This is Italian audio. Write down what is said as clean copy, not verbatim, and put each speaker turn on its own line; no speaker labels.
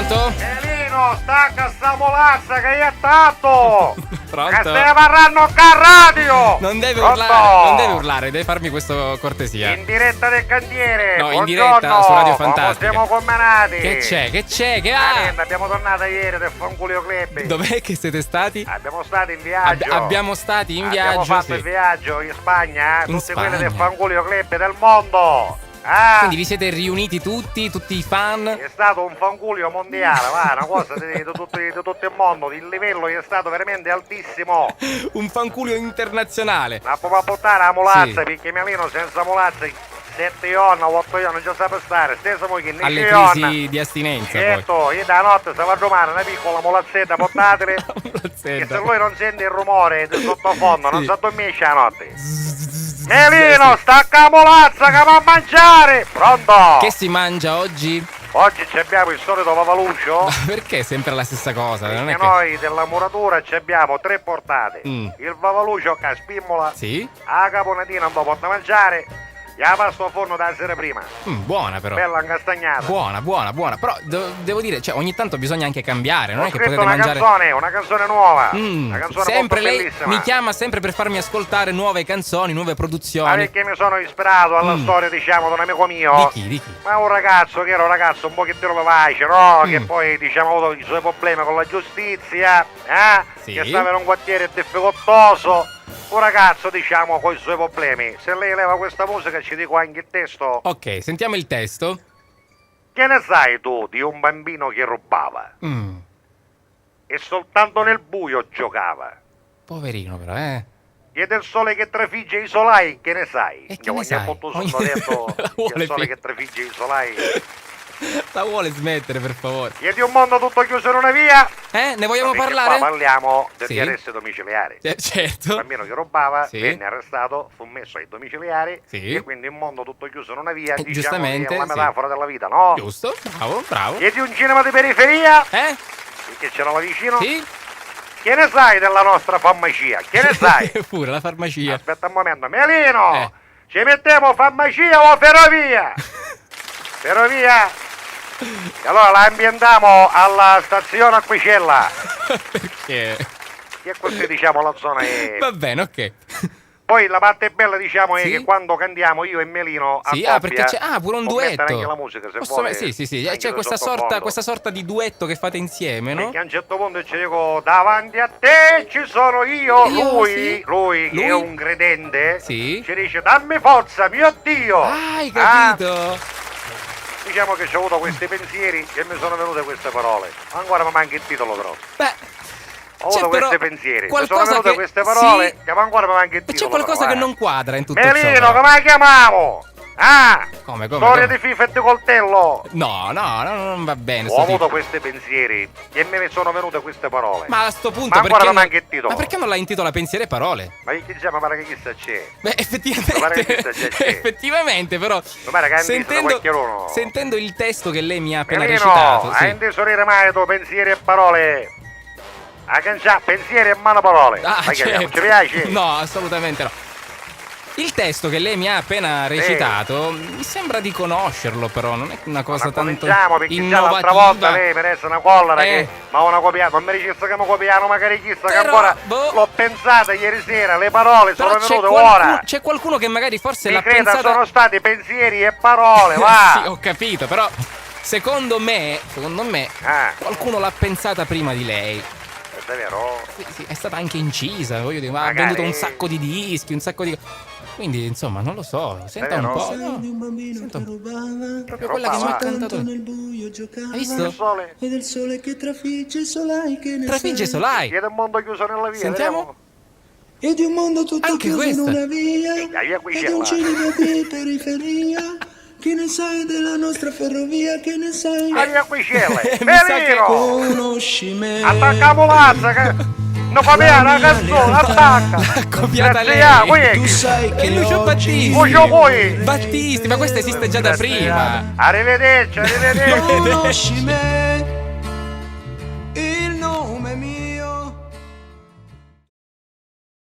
Pronto?
Elino, stacca sta molazza che è tanto!
Pronto?
Che stai parlando a radio!
Non deve
Pronto?
urlare, deve farmi questa cortesia.
In diretta del cantiere!
No, in
Buongiorno,
diretta su Radio
come
Fantastica.
siamo commenati!
Che c'è? Che
Abbiamo tornato ieri del Fanculio Club!
Dov'è che siete stati?
Abbiamo stato in viaggio!
Abbiamo stati in
Abbiamo
viaggio,
fatto
sì.
il viaggio in Spagna,
In
tutti quelli del
Spagna.
Fanculio Club del mondo! Ah!
Quindi vi siete riuniti tutti i fan?
È stato un fanculio mondiale, va, una cosa di tutto il mondo, il livello è stato veramente altissimo.
Un fanculio internazionale.
Ma può portare la molazza,
Sì.
perché Melino senza molazza 7 giorni, 8 giorni non ci sa per stare, stessa moglie ne
Alle
giorni.
crisi di astinenza poi.
Certo, io da notte se va a domare una piccola molazzetta, portatele, che
Mollazzetta.
se lui non sente il rumore del sottofondo non
Sì.
si addormisce la notte. Melino, stacca la molazza che va a mangiare! Pronto?
Che si mangia oggi?
Oggi ci abbiamo il solito vavaluccio.
Perché è sempre la stessa cosa? Non è
Perché
che...
noi della muratura ci abbiamo 3 portate.
Mm.
Il vavalucio che spimmola,
Sì?
la caponatina non porta a mangiare, e la pasta al forno da sera prima.
Buona però.
Bella incastagnata.
Buona. Però devo dire, cioè, ogni tanto bisogna anche cambiare. Non
Ho
è che
scritto
potete
una
mangiare.
una canzone nuova. Una canzone
Sempre
molto
lei
bellissima.
mi chiama sempre per farmi ascoltare nuove canzoni, nuove
Ma
produzioni.
perché mi sono ispirato alla storia, diciamo, di un amico mio.
Di chi?
Ma un ragazzo che era un ragazzo un pochettino vivace, no? Che
Mm.
poi, diciamo, ha avuto i suoi problemi con la giustizia,
Sì.
che stava in un quartiere difficoltoso. Un ragazzo, diciamo, con i suoi problemi. Se lei leva questa musica ci dico anche il testo.
Ok, sentiamo il testo.
Che ne sai tu di un bambino che rubava
Mm,
e soltanto nel buio giocava?
Poverino però,
E del sole che trafigge i solai, che ne sai?
E che ne sai?
Tu sono
Ogni-
detto
La
che
vuole
il sole
fi-
che trafigge i solai.
La vuole smettere, per favore.
E di un mondo tutto chiuso in una via.
Ne vogliamo
Perché
parlare?
qua parliamo degli
Sì.
arresti domiciliari. Il
Certo.
bambino che rubava
Sì.
venne arrestato, fu messo ai domiciliari,
Sì.
e quindi un mondo tutto chiuso in una via, diciamo
giustamente,
che è la
sì.
metafora della vita, no?
Giusto, bravo.
E di un cinema di periferia, che c'era là vicino.
Sì?
Che ne sai della nostra farmacia? Che ne sai?
Pure la farmacia.
Aspetta un momento, Melino!
Eh.
Ci mettiamo farmacia o ferrovia? Ferrovia? E allora la ambientiamo alla stazione Acquicella,
Perché?
che così diciamo la zona è.
Va bene, ok.
Poi la parte bella diciamo è
Sì?
che quando cantiamo io e Melino a
Sì,
coppia,
perché c'è pure un
può mettere
duetto.
anche la musica se
Posso
vuole.
sì,
anche
c'è
nel
questa
sottofondo.
sorta di duetto che fate insieme, no?
Perché a un certo punto ci dico davanti a te ci sono io,
Sì?
lui che
Lui?
è un credente,
Sì.
ci dice dammi forza mio Dio.
Hai capito?
Diciamo che ho avuto questi pensieri e mi sono venute queste parole. Ancora mi manca il titolo però.
Beh,
Ho
c'è
avuto
però
questi pensieri. Mi
qualcosa
sono venute
che-
queste parole
sì.
che ancora mi manca il
c'è
titolo.
qualcosa
però,
che non quadra in tutto
Melino,
ciò.
come la chiamiamo?
Come?
Storia di FIFA e di coltello.
No, non va bene.
Ho
sto
avuto
tipo.
questi pensieri e me ne sono venute queste parole.
Ma a sto punto
Ma ancora
perché
mi manca il titolo.
Ma perché non la intitola Pensieri e Parole?
Ma che diciamo, pare che chissà c'è.
Beh,
Guarda che
effettivamente,
questa c'è.
effettivamente, però
Guarda che ha inteso da qualcheruno.
sentendo il testo che lei mi ha appena
Melino,
recitato,
hai inteso dire mai tu pensieri e parole? A canciare pensieri e mano parole. Ma che
certo.
ci piace?
No, assolutamente no. Il testo che lei mi ha appena recitato mi sembra di conoscerlo, però non è una cosa
Ma
tanto
cominciamo perché già
innovativa.
l'altra volta lei per essere una collera
Eh.
che ma una copiata, non mi dicesse che mi copiano magari chissà che
Però,
ancora
boh.
l'ho pensata ieri sera, le parole
Però
sono
c'è
venute
qualcuno,
ora.
c'è qualcuno che magari forse
Mi
l'ha
creda,
pensata.
sono stati pensieri e parole, va.
Sì, ho capito, però secondo me qualcuno l'ha pensata prima di lei.
È vero?
Sì, è stata anche incisa, voglio dire, ma ha
Magari.
venduto un sacco di dischi, un sacco di. Quindi, insomma, non lo so, senta un
vero?
po'.
Sai
no?
di un bambino
Senta
che
un po'.
rubava
Proprio quella che mi ha
Rubava.
cantato.
tanto nel buio giocava.
Hai visto?
Il sole.
E del sole che trafigge i solai che ne
Trafigge
sai.
Solai.
Chiede un mondo chiuso nella via.
Sentiamo?
E di un mondo tutto
Anche
chiuso in
questa.
una via.
la via qui
E
c'è
di un
là.
cinema di periferia. Che ne sai della nostra ferrovia? Che ne sai?
La via qui c'è lei.
Mi sa che-
Melino!
Conosci me.
Attacchiamo l'azza che. Non fa bene la canzone, attacca!
Copiata
Grazie,
lei.
qui è
Tu
chi?
sai
E
che
Lucio Battisti.
Lucio poi!
Battisti, ma questa esiste già da prima.
Arrivederci, arrivederci!
conosci me.